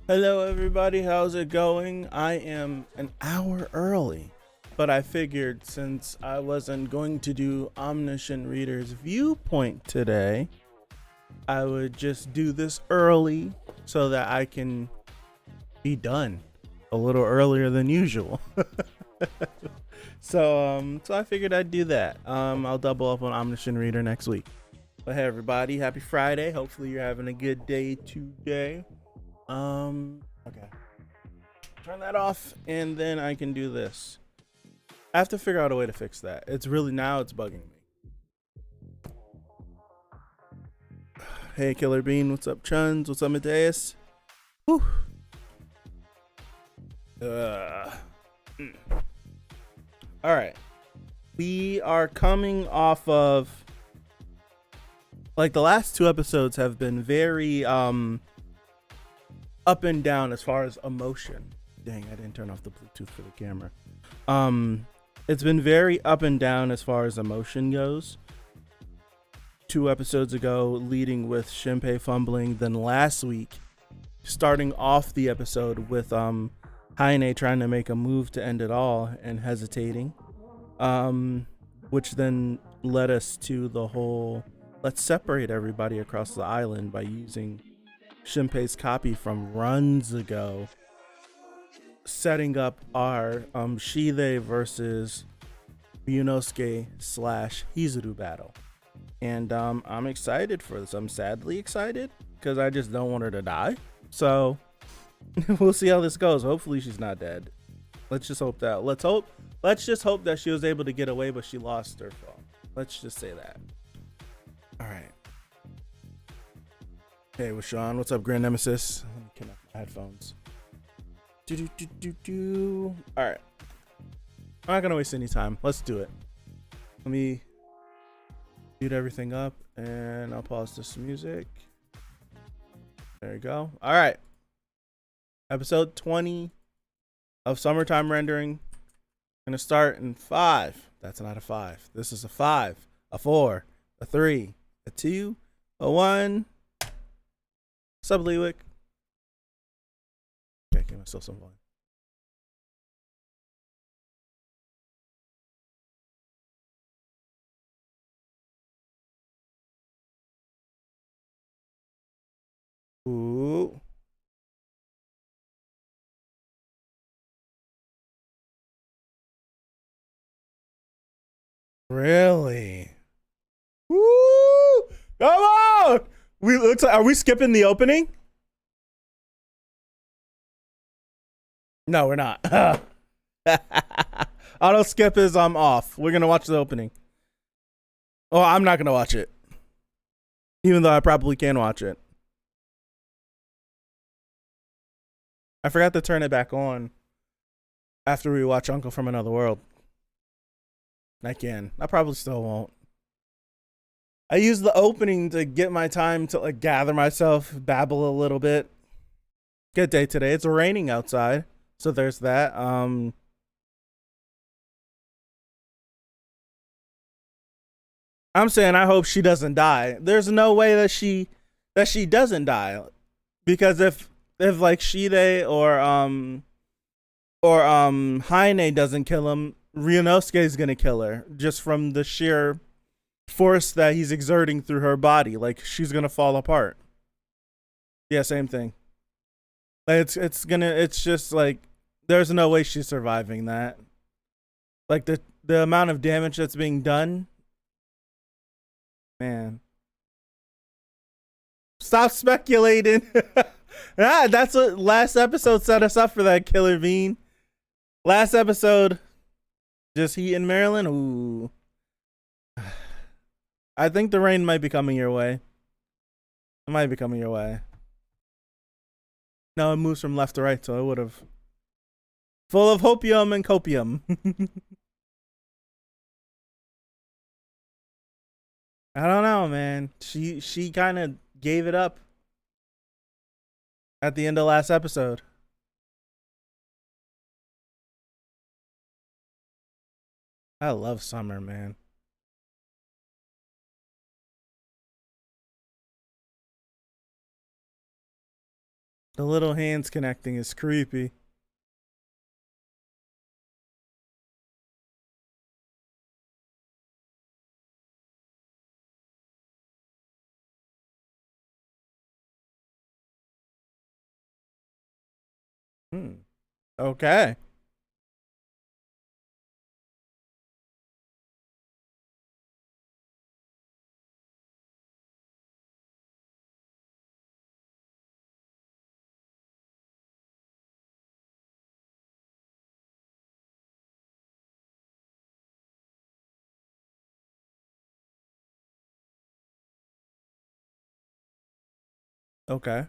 Hello, everybody. How's it going? I am an hour early, but I figured since I wasn't going to do Omniscient Reader's Viewpoint today, I would just do this early so that I can be done a little earlier than usual. So I figured I'd do that. I'll double up on Omniscient Reader next week. But hey, everybody, happy Friday. Hopefully, you're having a good day today. Okay. Turn that off, and then I can do this. I have to figure out a way to fix that. It's bugging me. Hey, Killer Bean, what's up, Chuns? What's up, Mateus? Whew. All right. We are coming off of, like, the last two episodes have been very, up and down as far as emotion. Dang, I didn't turn off the Bluetooth for the camera. It's been very up and down as far as emotion goes. 2 episodes ago, leading with Shinpei fumbling. Then last week, starting off the episode with Haine trying to make a move to end it all and hesitating. Which then led us to the whole, let's separate everybody across the island by using Shinpei's copy from runs ago, setting up our Shide versus Ryunosuke / Hizuru battle. And I'm excited for this. I'm sadly excited because I just don't want her to die. So we'll see how this goes. Hopefully she's not dead. Let's just hope that. Let's just hope that she was able to get away, but she lost her phone. Let's just say that. All right. Hey, with Sean. What's up, Grand Nemesis? Let me connect my headphones. All right. I'm not gonna waste any time. Let's do it. Let me mute everything up, and I'll pause this music. There you go. All right. Episode 20 of Summertime Rendering. Gonna start in 5. That's not a 5. This is a 5, a 4, a 3, a 2, a 1. What's up, Lewick? Okay, give myself some volume. Ooh. Really? Woo! Come on! Are we skipping the opening? No, we're not. Auto skip is off. We're gonna watch the opening. Oh, I'm not gonna watch it, even though I probably can watch it. I forgot to turn it back on after we watch Uncle from Another World. I can. I probably still won't. I use the opening to get my time to like gather myself, babble a little bit. Good day today. It's raining outside, so there's that. I'm saying I hope she doesn't die. There's no way that she doesn't die, because if like Shide or Haine doesn't kill him, Ryunosuke is gonna kill her just from the sheer force that he's exerting through her body. Like, she's gonna fall apart. Yeah, same thing. Like, it's just like there's no way she's surviving that. Like the amount of damage that's being done. Man. Stop speculating. That's what last episode set us up for, that Killer Bean. Last episode, just Heat in Maryland. Ooh. I think the rain might be coming your way. It might be coming your way. No, it moves from left to right, so it would have. Full of hopium and copium. I don't know, man. She kind of gave it up at the end of last episode. I love summer, man. The little hands connecting is creepy. Okay. Okay.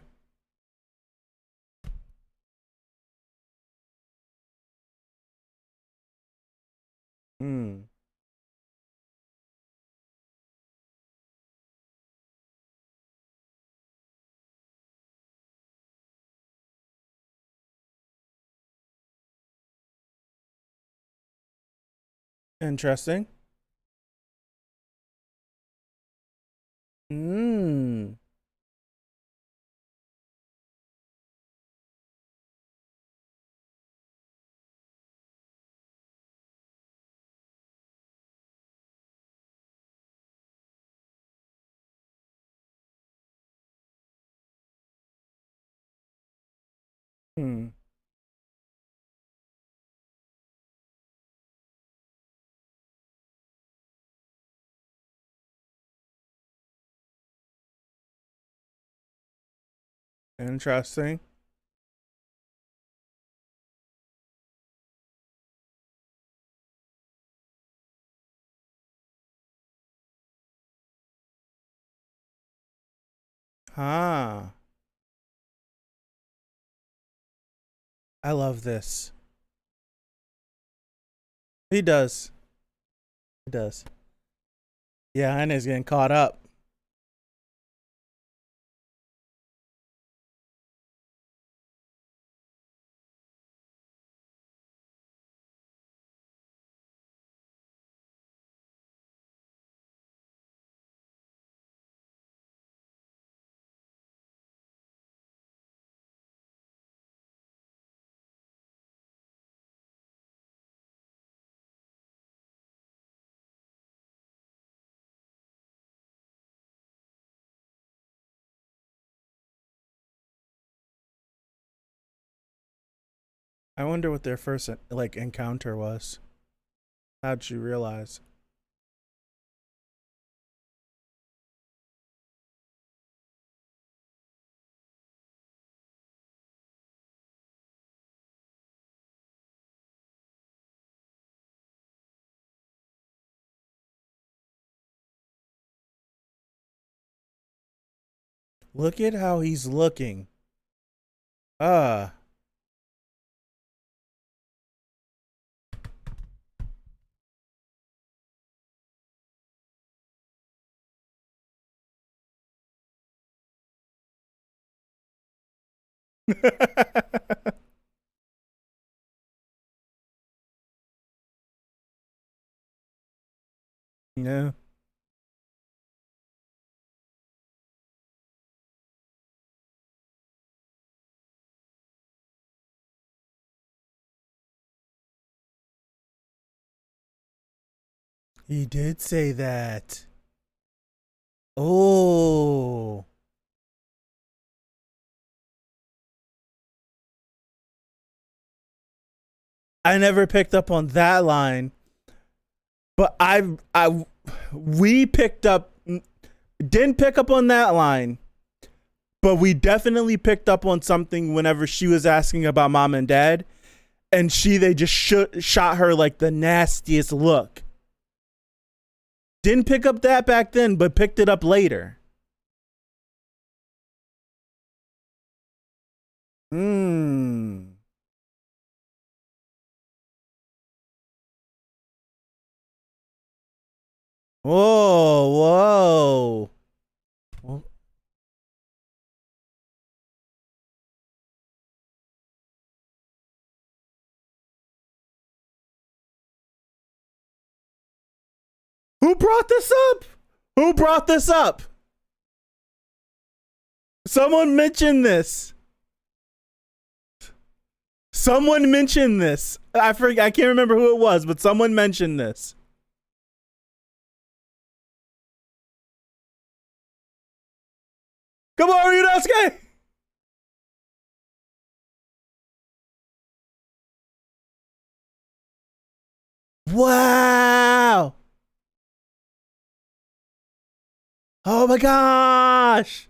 Hmm. Interesting. Hmm. Hmm. Interesting. Ah. I love this. He does. He does. Yeah, Anna's getting caught up. I wonder what their first like encounter was. How'd she realize? Look at how he's looking. Ah. Yeah. He did say that. Oh. I never picked up on that line, but we picked up, didn't pick up on that line, but we definitely picked up on something whenever she was asking about mom and dad, and they just shot her like the nastiest look. Didn't pick up that back then, but picked it up later. Hmm. Whoa, whoa. Who brought this up? Who brought this up? Someone mentioned this. Someone mentioned this. I forget. I can't remember who it was, but someone mentioned this. Come on, Ryunosuke! Wow! Oh my gosh!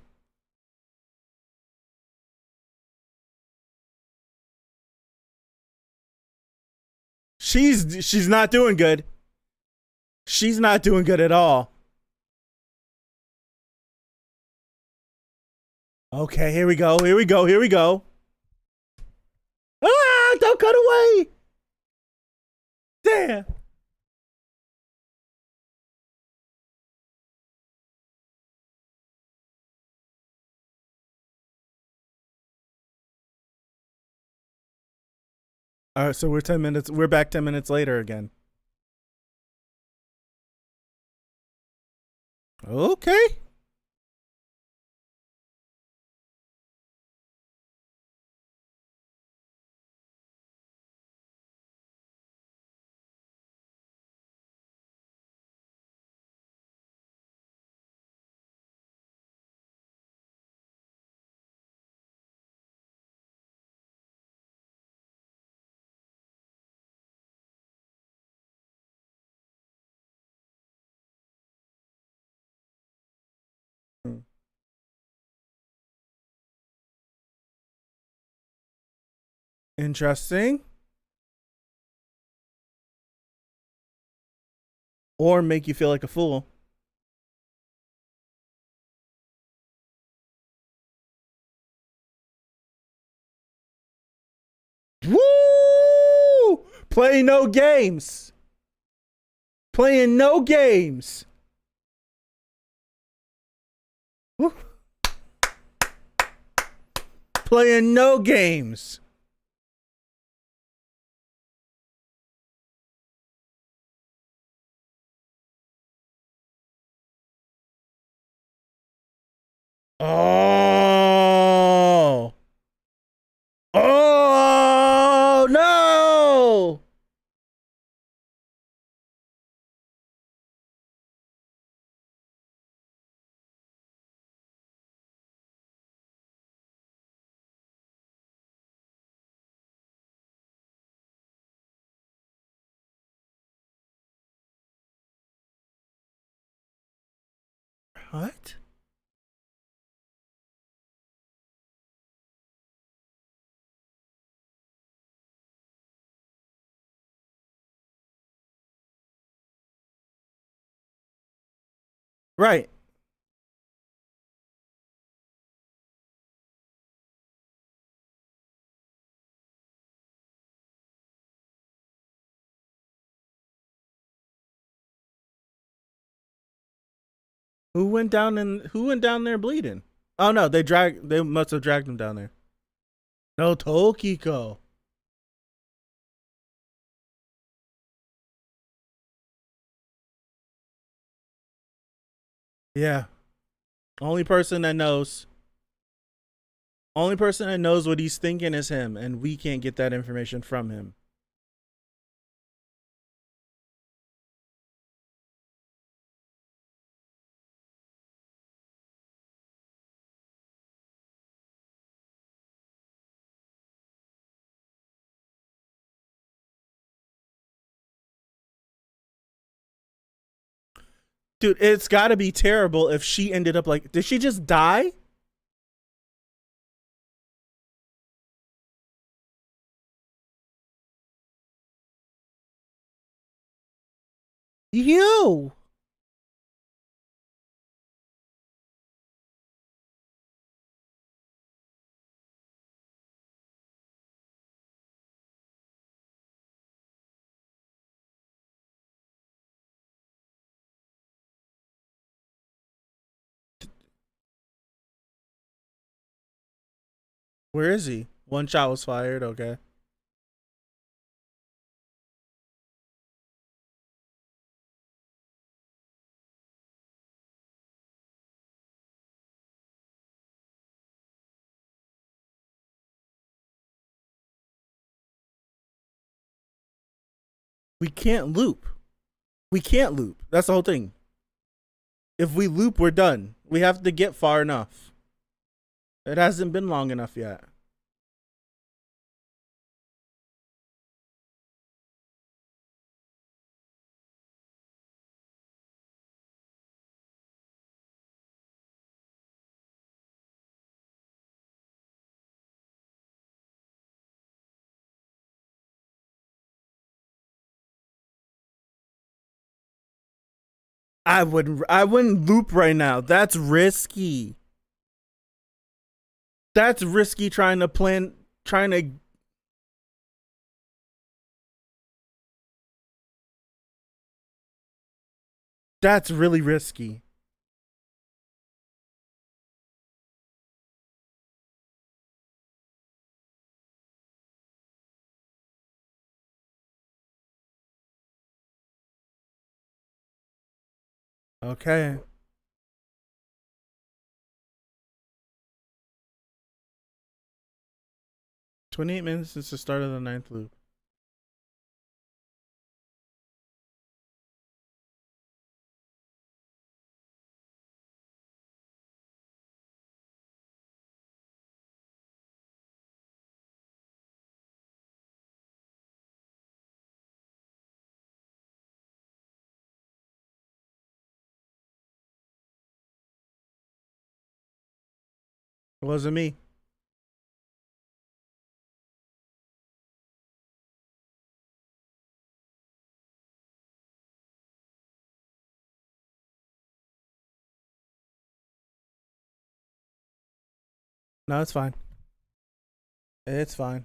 She's not doing good. She's not doing good at all. Okay, here we go. Here we go. Here we go. Ah! Don't cut away. Damn. All right, so we're 10 minutes. We're back 10 minutes later again. Okay. Interesting. Or make you feel like a fool. Woo! Play no games. Playing no games. Woo. Playing no games. Oh. Oh no. What? Right. Who went down there bleeding? Oh no, they must have dragged him down there. No, Tokiko. Yeah. Only person that knows. Only person that knows what he's thinking is him, and we can't get that information from him. Dude, it's gotta be terrible if she ended up like, did she just die? You. Where is he? One shot was fired. Okay. We can't loop. We can't loop. That's the whole thing. If we loop, we're done. We have to get far enough. It hasn't been long enough yet. I wouldn't loop right now. That's risky. That's risky trying to that's really risky. Okay. 28 minutes since the start of the ninth loop. It wasn't me. No, it's fine. It's fine.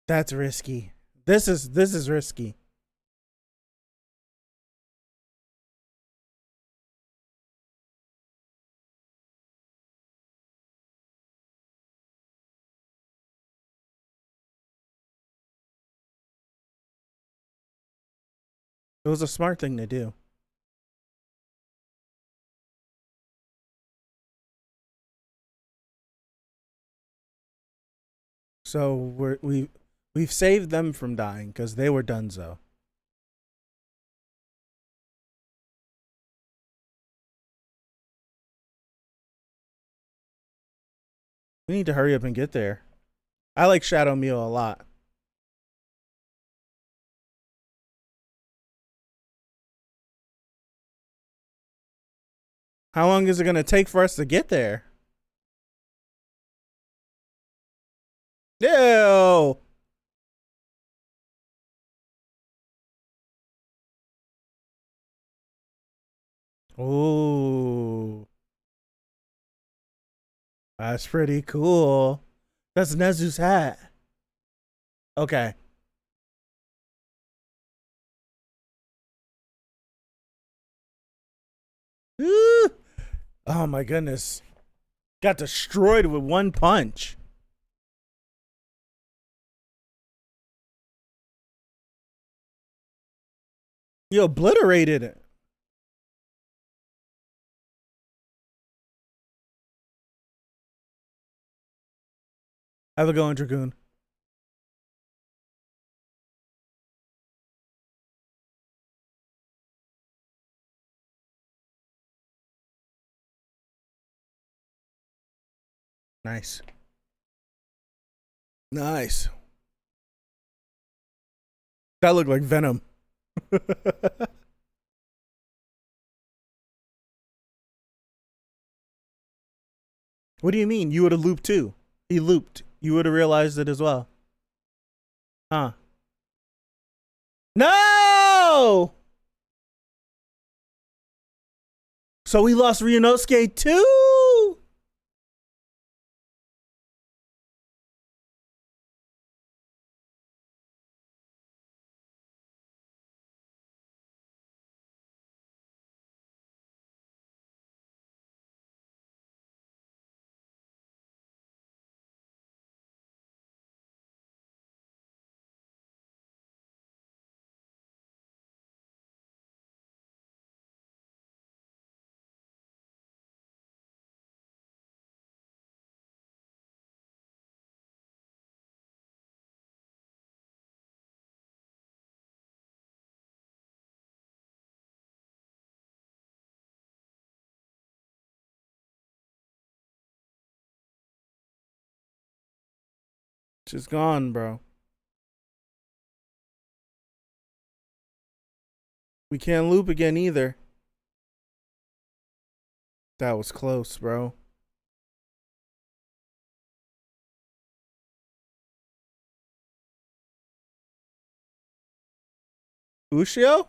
That's risky. This is risky. It was a smart thing to do. So we've saved them from dying because they were donezo. We need to hurry up and get there. I like Shadow Meal a lot. How long is it gonna take for us to get there? Ew. Ooh. That's pretty cool. That's Nezu's hat. Okay. Ooh. Oh my goodness. Got destroyed with one punch. You obliterated it. Have a go on, Dragoon. Nice. Nice. That looked like Venom. What do you mean? You would have looped too. He looped. You would have realized it as well. Huh? No! So we lost Ryunosuke too? She's gone, bro. We can't loop again either. That was close, bro. Ushio?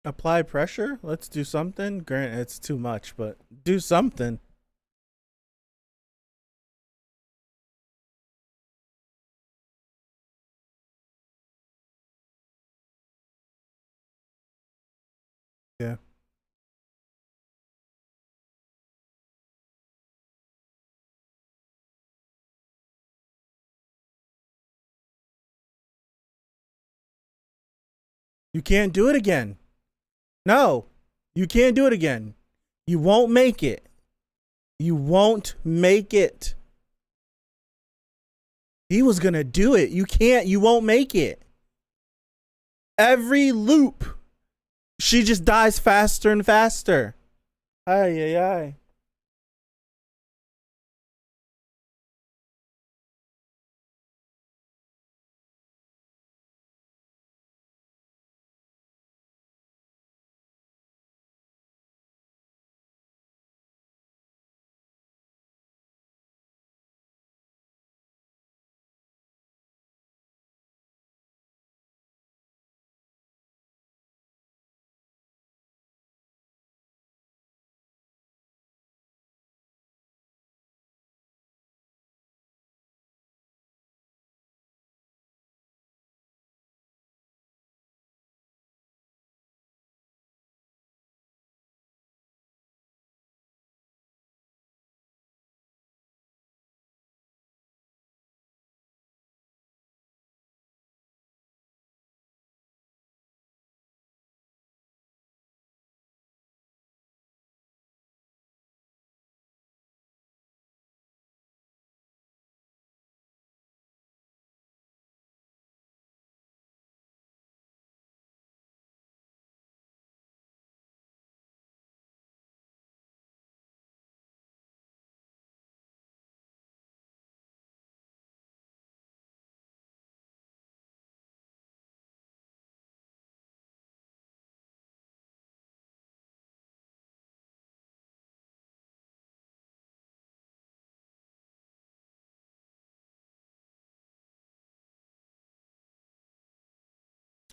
Apply pressure? Let's do something. Grant it's too much, but do something. Yeah. You can't do it again. No. You can't do it again. You won't make it. You won't make it. He was gonna do it. You can't. You won't make it. Every loop, she just dies faster and faster. Ay, ay, ay.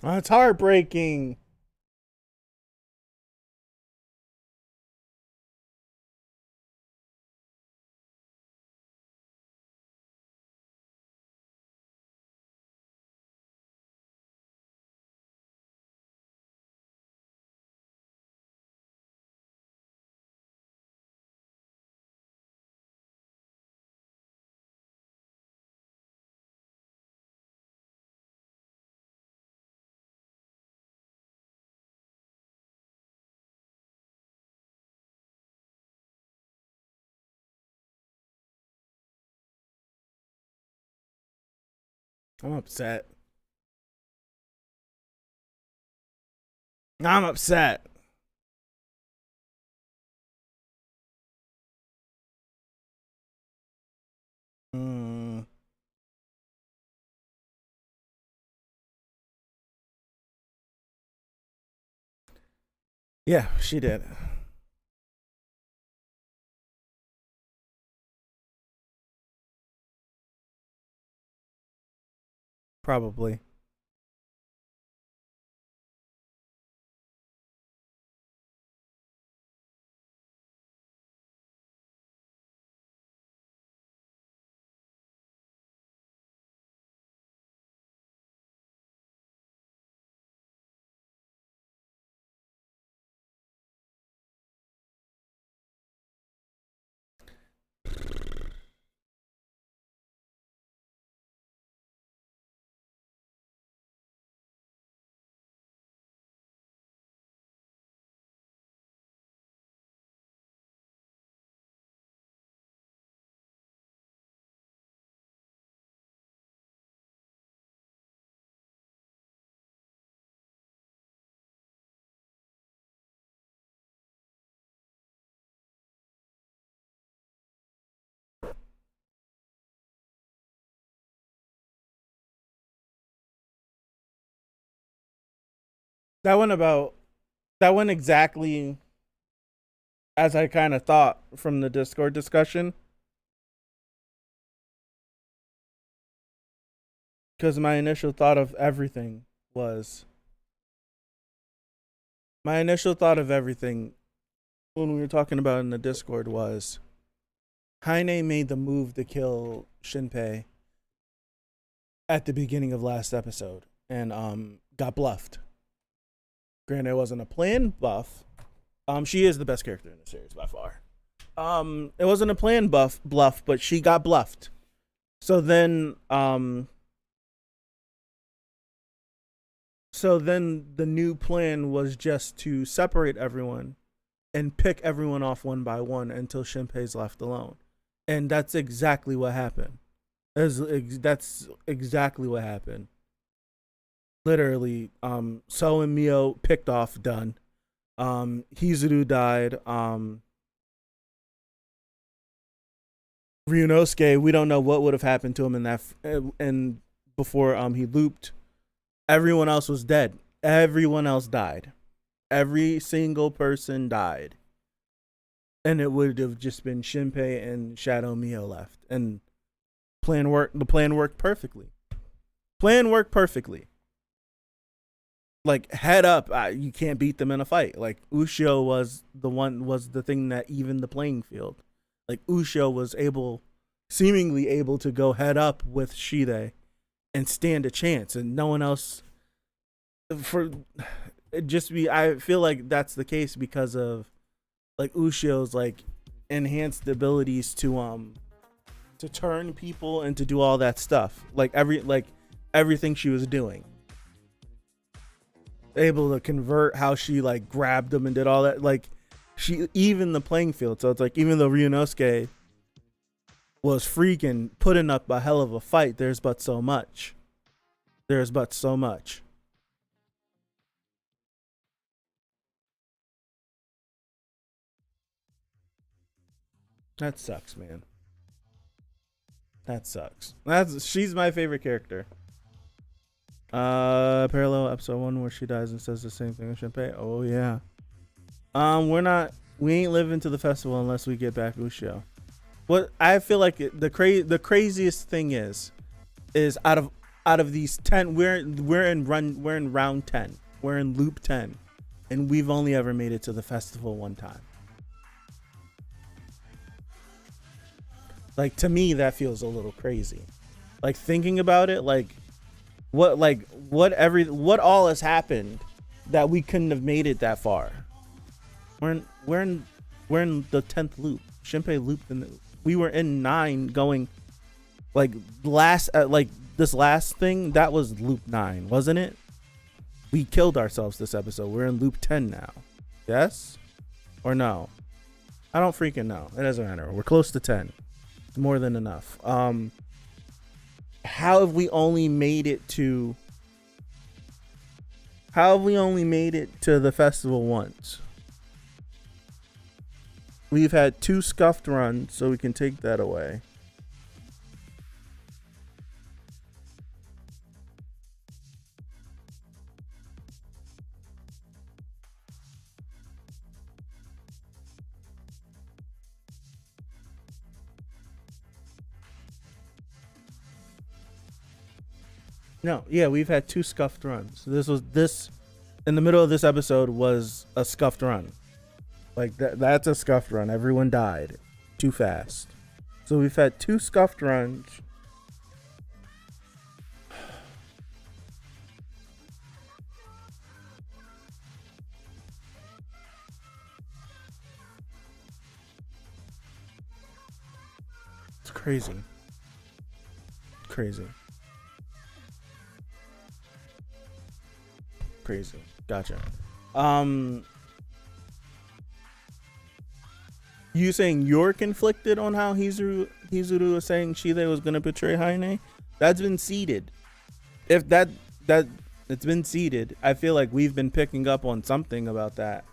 Oh, it's heartbreaking. I'm upset. I'm upset. Mm. Yeah, she did. Probably. That went about that went exactly as I kind of thought from the Discord discussion. Because was my initial thought of everything when we were talking about it in the Discord was Heine made the move to kill Shinpei at the beginning of last episode and got bluffed. Granted, it wasn't a planned buff. She is the best character in the series by far. It wasn't a planned bluff, but she got bluffed. So then the new plan was just to separate everyone and pick everyone off one by one until Shinpei's left alone. And that's exactly what happened. That's exactly what happened. Literally, So and Mio picked off, done. Hizuru died. Ryunosuke, we don't know what would have happened to him in that and before he looped. Everyone else was dead. Everyone else died. Every single person died. And it would have just been Shinpei and Shadow Mio left. And the plan worked perfectly. Like, head up, you can't beat them in a fight. Like, Ushio was the thing that evened the playing field. Like, Ushio was seemingly able to go head up with Shide and stand a chance, and no one else. I feel like that's the case because of like Ushio's like enhanced abilities to turn people and to do all that stuff. Like everything she was doing, able to convert how she like grabbed them and did all that. Like she evened the playing field. So it's like even though Ryunosuke was freaking putting up a hell of a fight, there's but so much. That sucks, man. That sucks. She's my favorite character. Parallel episode 1 where she dies and says the same thing as Shinpei. Oh yeah. We ain't living to the festival unless we get back Ushio. What I feel like the craziest thing is out of these 10, we're in round 10. We're in loop 10, and we've only ever made it to the festival one time. Like, to me, that feels a little crazy. Like, thinking about it, what all has happened that we couldn't have made it that far. We're in the 10th loop. Shinpei looped we were in 9 going this last thing, that was loop 9, wasn't it? We killed ourselves this episode. We're in loop 10 now. Yes? Or no? I don't freaking know. It doesn't matter. We're close to 10. It's more than enough. How have we only made it to the festival once? We've had 2 scuffed runs, so we can take that away. No, yeah, we've had 2 scuffed runs. This in the middle of this episode was a scuffed run. Like that's a scuffed run. Everyone died too fast. So we've had 2 scuffed runs. It's crazy. Gotcha. You saying you're conflicted on how Hizuru is saying Shide was gonna betray Heine? That's been seeded. If that it's been seeded, I feel like we've been picking up on something about that.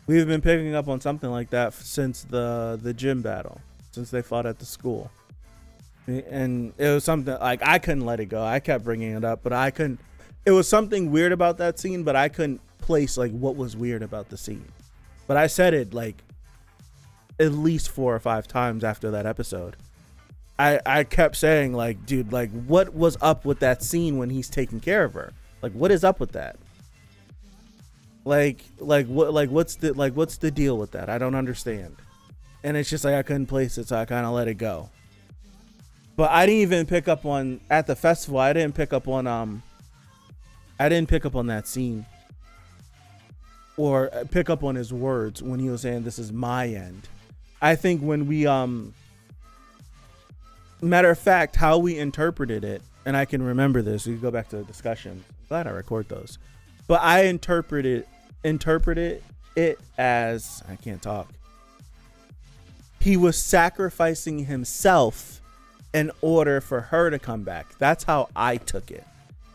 We've been picking up on something like that since the gym battle, since they fought at the school. And it was something like I couldn't let it go. I kept bringing it up, but I couldn't. it was something weird about that scene, but I couldn't place like what was weird about the scene. But I said it like at least 4 or 5 times after that episode. I kept saying like, dude, like what was up with that scene when he's taking care of her? Like what is up with that? Like what's the deal with that? I don't understand. And it's just like I couldn't place it, so I kind of let it go. But I didn't even pick up on at the festival. I didn't pick up on that scene or pick up on his words when he was saying this is my end. I think when we matter of fact, how we interpreted it, and I can remember this. We can go back to the discussion. I'm glad I record those. But I interpreted it as, I can't talk. He was sacrificing himself in order for her to come back. That's how I took it.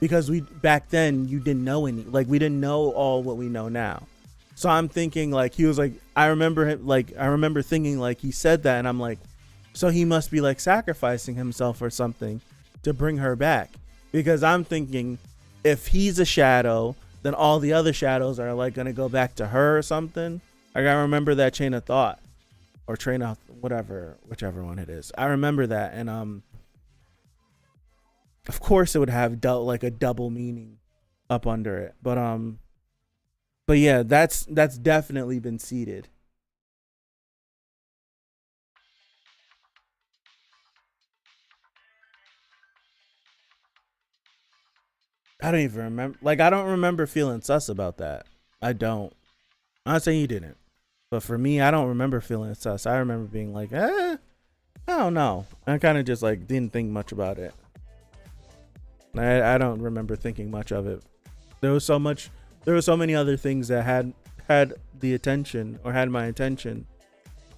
Because back then you didn't know we didn't know all what we know now. So I'm thinking like he was like, I remember thinking like he said that, and I'm like, so he must be like sacrificing himself or something to bring her back. Because I'm thinking if he's a shadow, then all the other shadows are like going to go back to her or something. Like I remember that chain of thought or train of whichever one it is. I remember that. And, of course it would have like a double meaning up under it. But yeah, that's definitely been seeded. I don't even remember. Like, I don't remember feeling sus about that. I don't. I'm not saying you didn't. But for me, I don't remember feeling sus. I remember being like, I don't know. I kind of just like didn't think much about it. I don't remember thinking much of it. There was so many other things that had the attention or had my attention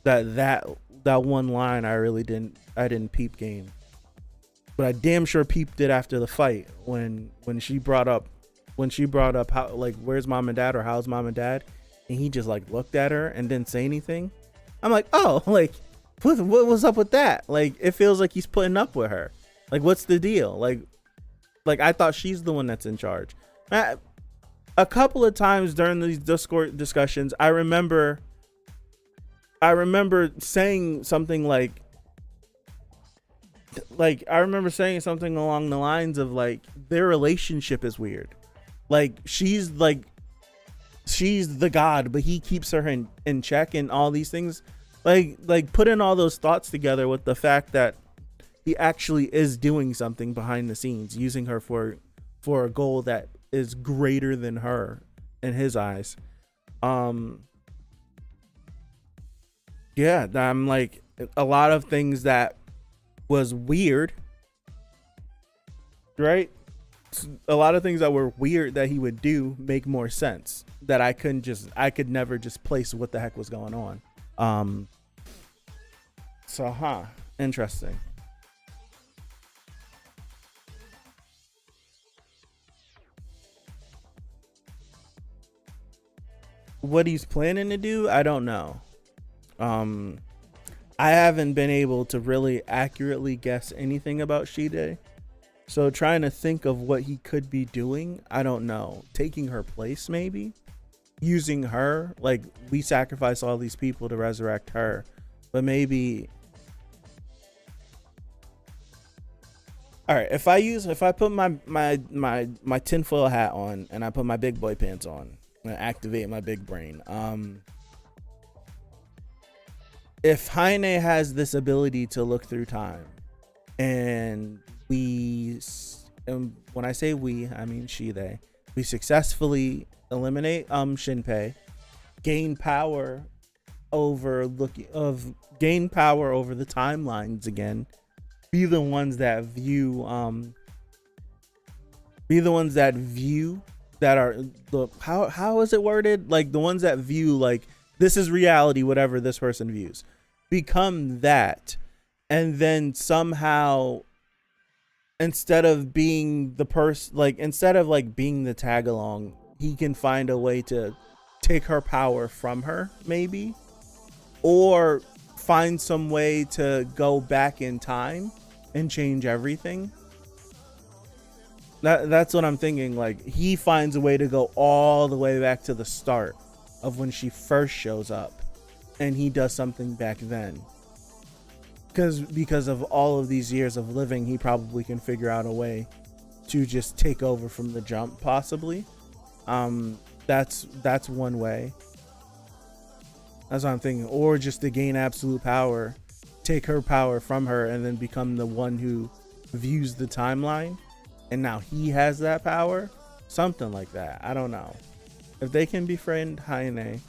that one line I didn't peep game. But I damn sure peeped it after the fight when she brought up how like where's mom and dad or how's mom and dad, and he just like looked at her and didn't say anything. I'm like, oh, like what was up with that? Like it feels like he's putting up with her. Like what's the deal? Like I thought she's the one that's in charge. A couple of times during these Discord discussions, I remember saying something I remember saying something along the lines of like their relationship is weird. Like she's the god, but he keeps her in check and all these things. Like putting all those thoughts together with the fact that he actually is doing something behind the scenes, using her for a goal that is greater than her in his eyes. Yeah, I'm like a lot of things that was weird, right? A lot of things that were weird that he would do make more sense, that I could never just place what the heck was going on. So interesting. What he's planning to do, I don't know. I haven't been able to really accurately guess anything about Shide. So trying to think of what he could be doing, I don't know. Taking her place, maybe? Using her? Like, we sacrifice all these people to resurrect her. But maybe... Alright, if I put my tinfoil hat on and I put my big boy pants on and activate my big brain, if Heine has this ability to look through time, and when I say we, I mean we successfully eliminate Shinpei, gain power over the timelines again, be the ones that view that are the how is it worded, like the ones that view like this is reality, whatever this person views, become that, and then somehow instead of being the person, like instead of like being the tag along, he can find a way to take her power from her, maybe, or find some way to go back in time and change everything. That's what I'm thinking. Like, he finds a way to go all the way back to the start of when she first shows up, and he does something back then. Because of all of these years of living, he probably can figure out a way to just take over from the jump, possibly. That's one way. That's what I'm thinking. Or just to gain absolute power, take her power from her, and then become the one who views the timeline, and now he has that power. Something like that. I don't know. If they can befriend Haine,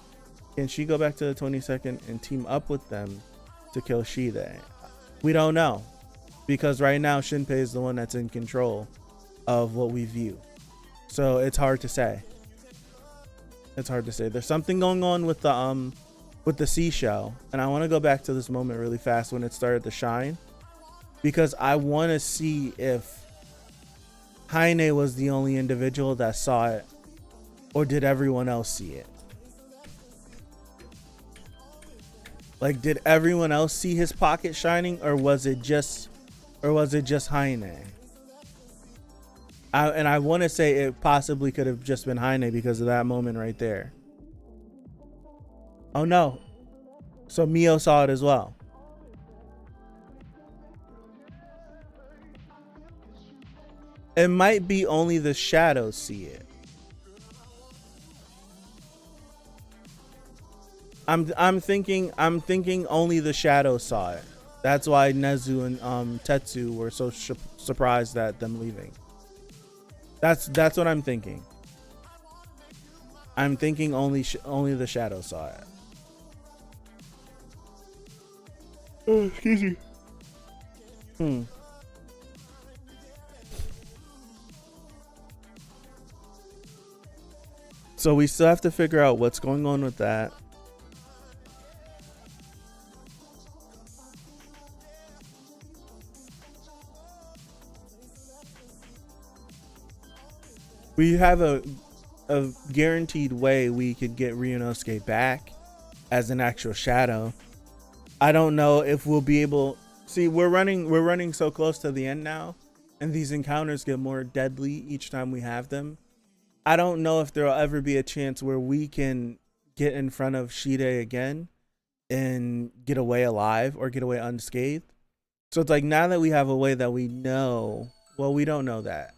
can she go back to the 22nd and team up with them to kill Shide? We don't know, because right now Shinpei is the one that's in control of what we view. So it's hard to say. It's hard to say. There's something going on with the seashell, and I want to go back to this moment really fast when it started to shine, because I want to see if Haine was the only individual that saw it, or did everyone else see it? Like, did everyone else see his pocket shining, or was it just Haine? I want to say it possibly could have just been Haine because of that moment right there. Oh no. So Mio saw it as well. It might be only the shadows see it. I'm thinking only the shadows saw it. That's why Nezu and Tetsu were so surprised at them leaving. That's what I'm thinking. I'm thinking only the shadows saw it. Oh, excuse me. So we still have to figure out what's going on with that. We have a guaranteed way we could get Ryunosuke back as an actual shadow. I don't know if we'll be able. See, we're running so close to the end now, and these encounters get more deadly each time we have them. I don't know if there'll ever be a chance where we can get in front of Shide again and get away alive or get away unscathed. So it's like, now that we have a way that we know, well, we don't know that.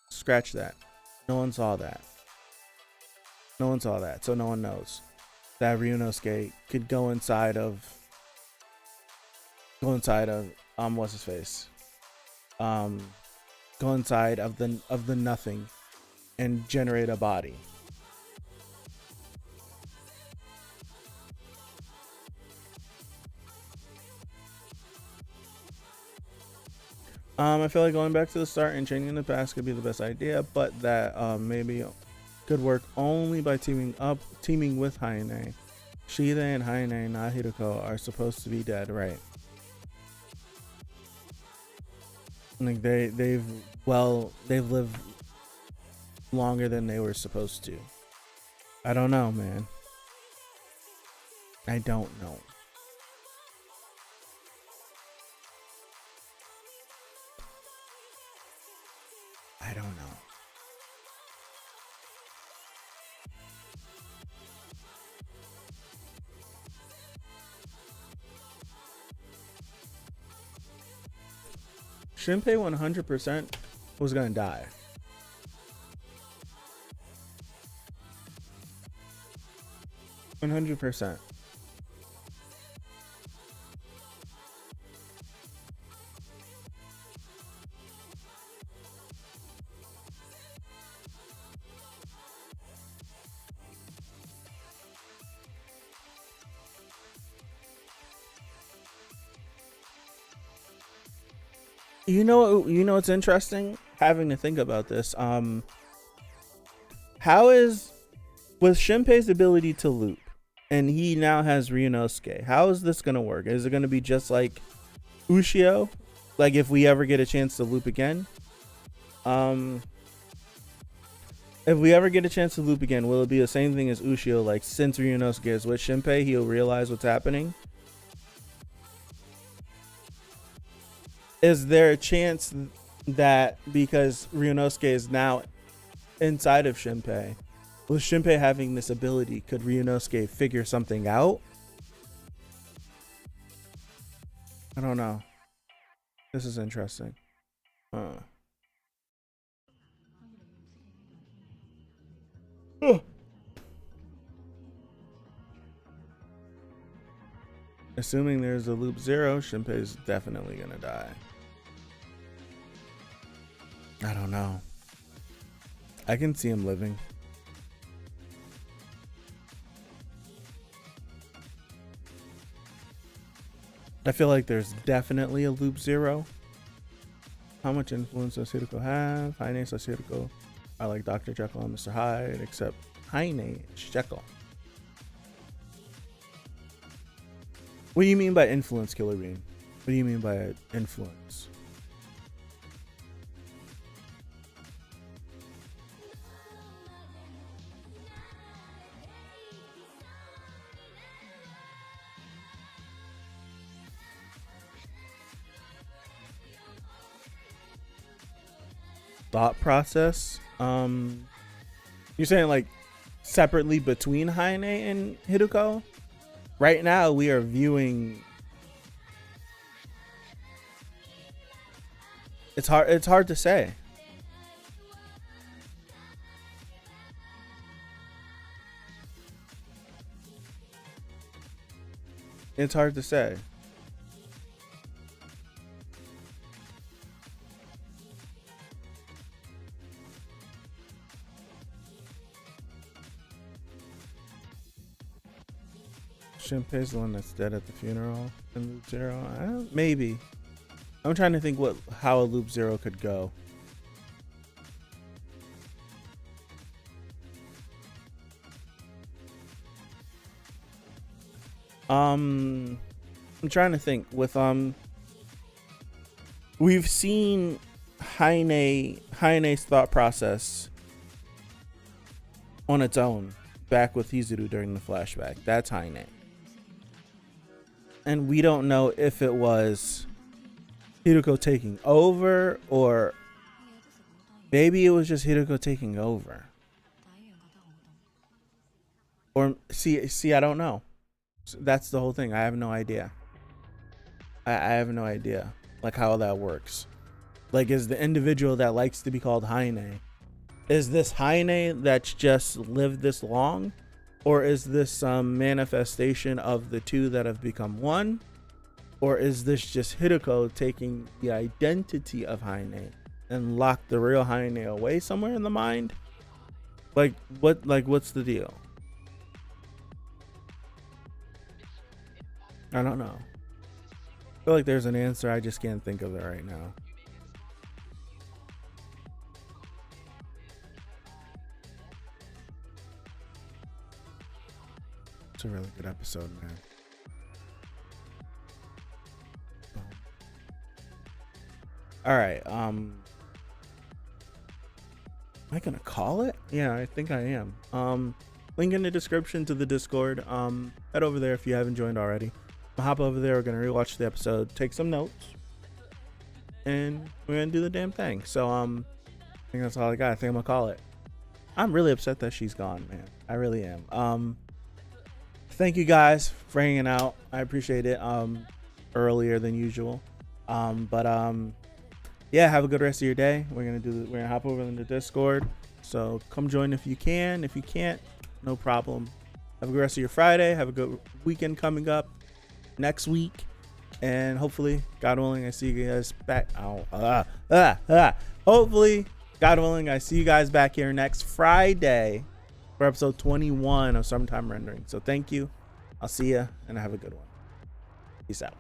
Scratch that. No one saw that. No one saw that, so no one knows that Ryunosuke could go inside of what's his face? Go inside of the nothing and generate a body. I feel like going back to the start and changing the past could be the best idea, but that maybe could work only by teaming with Haine. Shide and Haine, not Hiroko, are supposed to be dead, right? Like they've lived longer than they were supposed to. I don't know, man. I don't know. I don't know. Shinpei 100% was gonna die. %100%. You know what's interesting? Having to think about this. How is with Shinpei's ability to loop, and he now has Ryunosuke, how is this gonna work? Is it gonna be just like Ushio? Like, if we ever get a chance to loop again? If we ever get a chance to loop again, will it be the same thing as Ushio? Like, since Ryunosuke is with Shinpei, he'll realize what's happening? Is there a chance that because Ryunosuke is now inside of Shinpei, with Shinpei having this ability, could Ryunosuke figure something out? I don't know. This is interesting. Assuming there's a loop 0, Shinpei's definitely gonna die. I don't know. I can see him living. I feel like there's definitely a loop 0. How much influence does Hiroko have? Heine says Hiroko. I like Dr. Jekyll and Mr. Hyde, except Heine is Jekyll. What do you mean by influence, Killer Bean? What do you mean by influence? Thought process? You're saying like separately between Heine and Hiroko? Right now we are viewing. It's hard to say. It's hard to say. Shinpei's the one that's dead at the funeral in Loop 0. Maybe. I'm trying to think how a Loop 0 could go. I'm trying to think with we've seen Heine's thought process on its own back with Hizuru during the flashback. That's Heine. And we don't know if it was Hiroko taking over or maybe it was just Hiroko taking over. Or see, I don't know. That's the whole thing. I have no idea. I have no idea like how that works. Like, is the individual that likes to be called Heine, is this Heine that's just lived this long? Or is this some manifestation of the two that have become one? Or is this just Hiroko taking the identity of Heine and locked the real Heine away somewhere in the mind? What's the deal? I don't know. I feel like there's an answer. I just can't think of it right now. It's a really good episode, man. All right. Am I gonna call it? Yeah, I think I am. Link in the description to the Discord. Head over there if you haven't joined already. Hop over there. We're gonna rewatch the episode, take some notes, and we're gonna do the damn thing. So I think that's all I got. I think I'm gonna call it. I'm really upset that she's gone, man. I really am. Thank you guys for hanging out. I appreciate it. Earlier than usual. Yeah, have a good rest of your day. We're gonna hop over in the Discord. So come join if you can. If you can't, no problem. Have a good rest of your Friday. Have a good weekend coming up next week. And hopefully, God willing, I see you guys back. Hopefully, God willing, I see you guys back here next Friday for episode 21 of Summertime Rendering. So thank you. I'll see you and have a good one. Peace out.